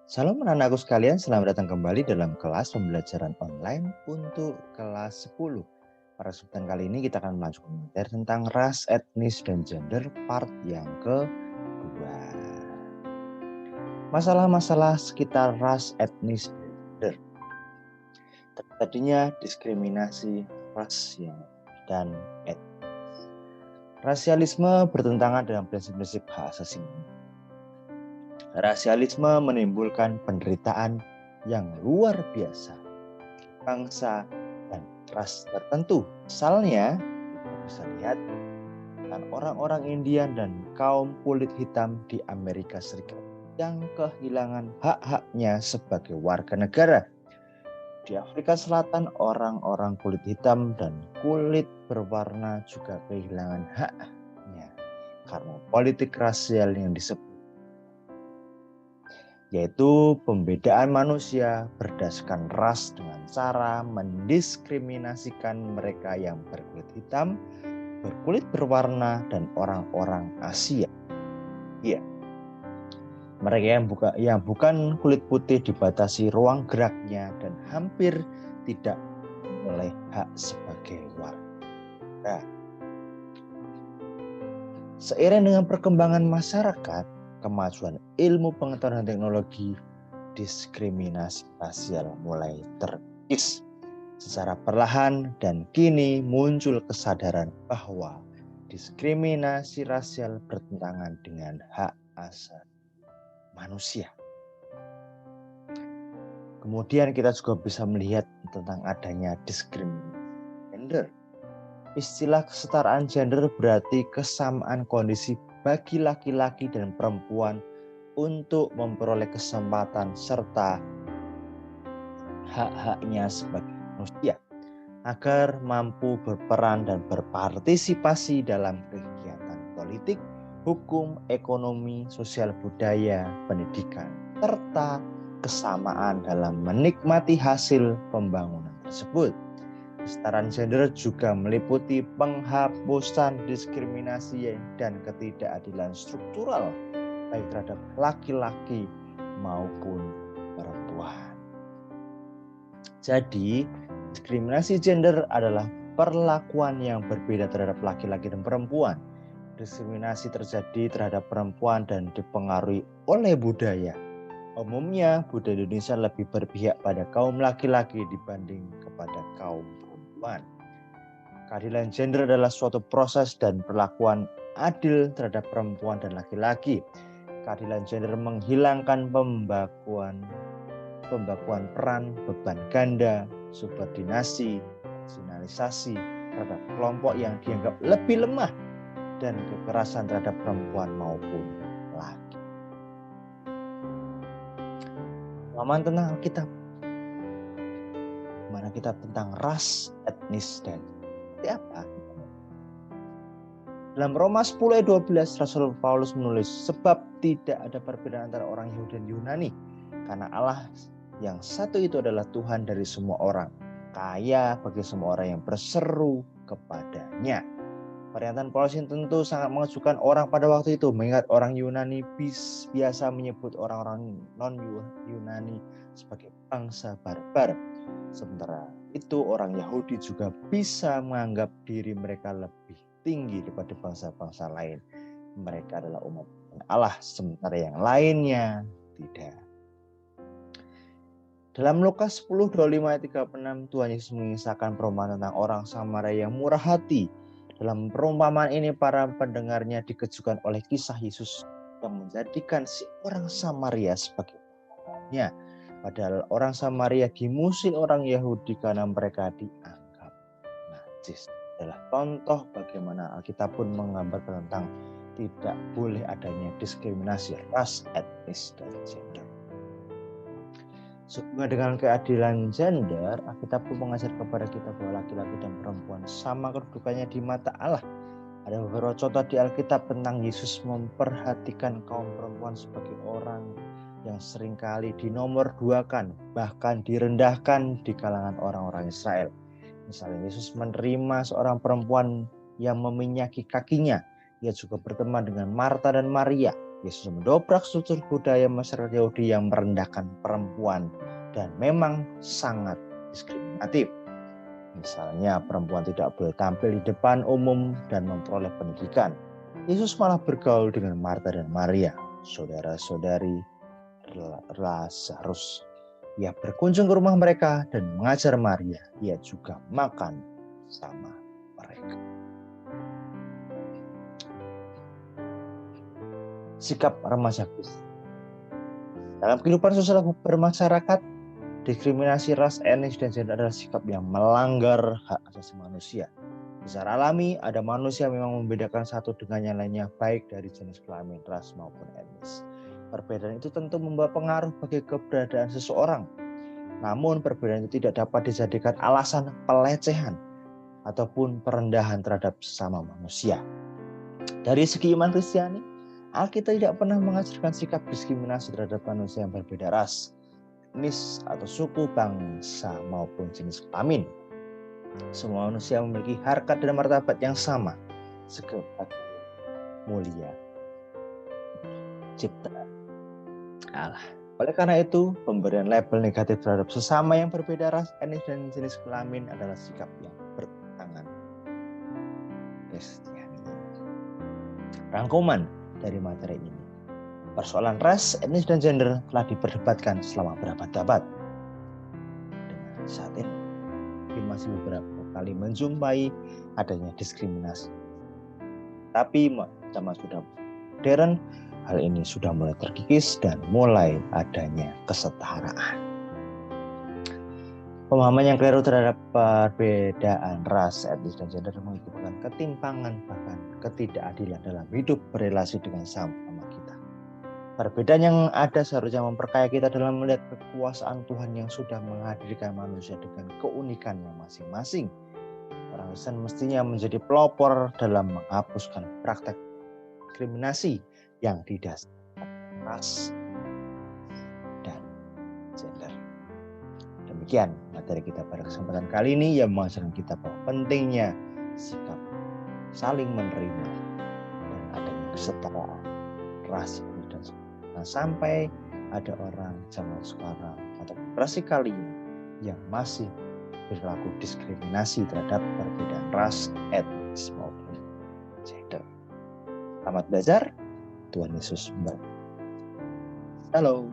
Salam anak-anakku sekalian, selamat datang kembali dalam kelas pembelajaran online untuk kelas 10. Pada kesempatan kali ini kita akan melanjutkan materi tentang ras, etnis, dan gender part yang kedua. Masalah-masalah sekitar ras, etnis, dan gender. Tadinya diskriminasi rasial dan etnis. Rasialisme bertentangan dengan prinsip-prinsip hak asasi manusia. Rasialisme menimbulkan penderitaan yang luar biasa bangsa dan ras tertentu. Misalnya, kita bisa lihat dengan orang-orang Indian dan kaum kulit hitam di Amerika Serikat yang kehilangan hak-haknya sebagai warga negara. Di Afrika Selatan, orang-orang kulit hitam dan kulit berwarna juga kehilangan haknya karena politik rasial yang disebut, yaitu pembedaan manusia berdasarkan ras dengan cara mendiskriminasikan mereka yang berkulit hitam, berkulit berwarna, dan orang-orang Asia. Ya, mereka yang bukan kulit putih dibatasi ruang geraknya dan hampir tidak oleh hak sebagai warga. Seiring dengan perkembangan masyarakat, kemajuan ilmu pengetahuan dan teknologi, diskriminasi rasial mulai terkikis secara perlahan dan kini muncul kesadaran bahwa diskriminasi rasial bertentangan dengan hak asasi manusia. Kemudian kita juga bisa melihat tentang adanya diskriminasi gender. Istilah kesetaraan gender berarti kesamaan kondisi bagi laki-laki dan perempuan untuk memperoleh kesempatan serta hak-haknya sebagai manusia agar mampu berperan dan berpartisipasi dalam kegiatan politik, hukum, ekonomi, sosial budaya, pendidikan, serta kesamaan dalam menikmati hasil pembangunan tersebut. Kesetaraan gender juga meliputi penghapusan diskriminasi dan ketidakadilan struktural baik terhadap laki-laki maupun perempuan. Jadi, diskriminasi gender adalah perlakuan yang berbeda terhadap laki-laki dan perempuan. Diskriminasi terjadi terhadap perempuan dan dipengaruhi oleh budaya. Umumnya, budaya Indonesia lebih berpihak pada kaum laki-laki dibanding kepada kaum perempuan. Keadilan gender adalah suatu proses dan perlakuan adil terhadap perempuan dan laki-laki. Keadilan gender menghilangkan pembakuan peran, beban ganda, subordinasi, marginalisasi terhadap kelompok yang dianggap lebih lemah, dan kekerasan terhadap perempuan maupun laki. Pemahaman tentang Alkitab, mana kita tentang ras, etnis, dan seperti apa? Dalam Roma 10 ayat 12, Rasul Paulus menulis, sebab tidak ada perbedaan antara orang Yahudi dan Yunani, karena Allah yang satu itu adalah Tuhan dari semua orang, kaya bagi semua orang yang berseru kepadanya. Pernyataan Paulus ini tentu sangat mengejutkan orang pada waktu itu, mengingat orang Yunani biasa menyebut orang-orang non-Yunani sebagai bangsa barbar. Sementara itu orang Yahudi juga bisa menganggap diri mereka lebih tinggi daripada bangsa-bangsa lain. Mereka adalah umat Allah, sementara yang lainnya tidak. Dalam Lukas 10, 25, 36, Tuhan Yesus mengisahkan perumpamaan tentang orang Samaria yang murah hati. Dalam perumpamaan ini, para pendengarnya dikejutkan oleh kisah Yesus yang menjadikan si orang Samaria sebagai pengikutnya. Padahal orang Samaria dimusuhi orang Yahudi karena mereka dianggap najis. Adalah contoh bagaimana Alkitab pun menggambarkan tentang tidak boleh adanya diskriminasi ras, etnis, dan gender. Sehubungan dengan keadilan gender, Alkitab pun mengajar kepada kita bahwa laki-laki dan perempuan sama kedudukannya di mata Allah. Ada beberapa contoh di Alkitab tentang Yesus memperhatikan kaum perempuan sebagai orang yang seringkali dinomorduakan, bahkan direndahkan di kalangan orang-orang Israel. Misalnya Yesus menerima seorang perempuan yang meminyaki kakinya. Ia juga berteman dengan Marta dan Maria. Yesus mendobrak struktur budaya masyarakat Yahudi yang merendahkan perempuan dan memang sangat diskriminatif. Misalnya perempuan tidak boleh tampil di depan umum dan memperoleh pendidikan. Yesus malah bergaul dengan Marta dan Maria, saudara-saudari Lazarus. Ia berkunjung ke rumah mereka dan mengajar Maria. Ia juga makan sama mereka. Sikap remaja Kristen. Dalam kehidupan sosial bermasyarakat, diskriminasi ras, etnis, dan gender adalah sikap yang melanggar hak asasi manusia. Secara alami, ada manusia memang membedakan satu dengan yang lainnya, baik dari jenis kelamin, ras, maupun etnis. Perbedaan itu tentu membawa pengaruh bagi keberadaan seseorang. Namun, perbedaan itu tidak dapat dijadikan alasan pelecehan ataupun perendahan terhadap sesama manusia. Dari segi iman Kristiani, Alkitab tidak pernah mengajarkan sikap diskriminasi terhadap manusia yang berbeda ras, etnis, atau suku, bangsa, maupun jenis kelamin. Semua manusia memiliki harkat dan martabat yang sama sebagai mulia ciptaan Allah. Oleh karena itu, pemberian label negatif terhadap sesama yang berbeda ras, etnis, dan jenis kelamin adalah sikap yang bertentangan Kristiani. Rangkuman dari materi ini. Persoalan ras, etnis, dan gender telah diperdebatkan selama berabad-abad. Dengan saat ini, masih beberapa kali menjumpai adanya diskriminasi. Tapi zaman sudah modern, hal ini sudah mulai terkikis dan mulai adanya kesetaraan. Pemahaman yang keliru terhadap perbedaan ras, etnis, dan gender mengakibatkan ketimpangan bahkan ketidakadilan dalam hidup berrelasi dengan sama kita. Perbedaan yang ada seharusnya memperkaya kita dalam melihat kekuasaan Tuhan yang sudah menghadirkan manusia dengan keunikannya masing-masing. Orang Kristen mestinya menjadi pelopor dalam menghapuskan praktek diskriminasi yang didasarkan ras dan gender. Demikian materi kita pada kesempatan kali ini yang mengajarkan kita bahwa pentingnya sikap saling menerima dan adanya kesetaraan ras dan sampai ada orang zaman sekarang atau generasi kali ini yang masih berlaku diskriminasi terhadap perbedaan ras, etnis maupun gender. Selamat belajar, Tuhan Yesus memberkati. Halo.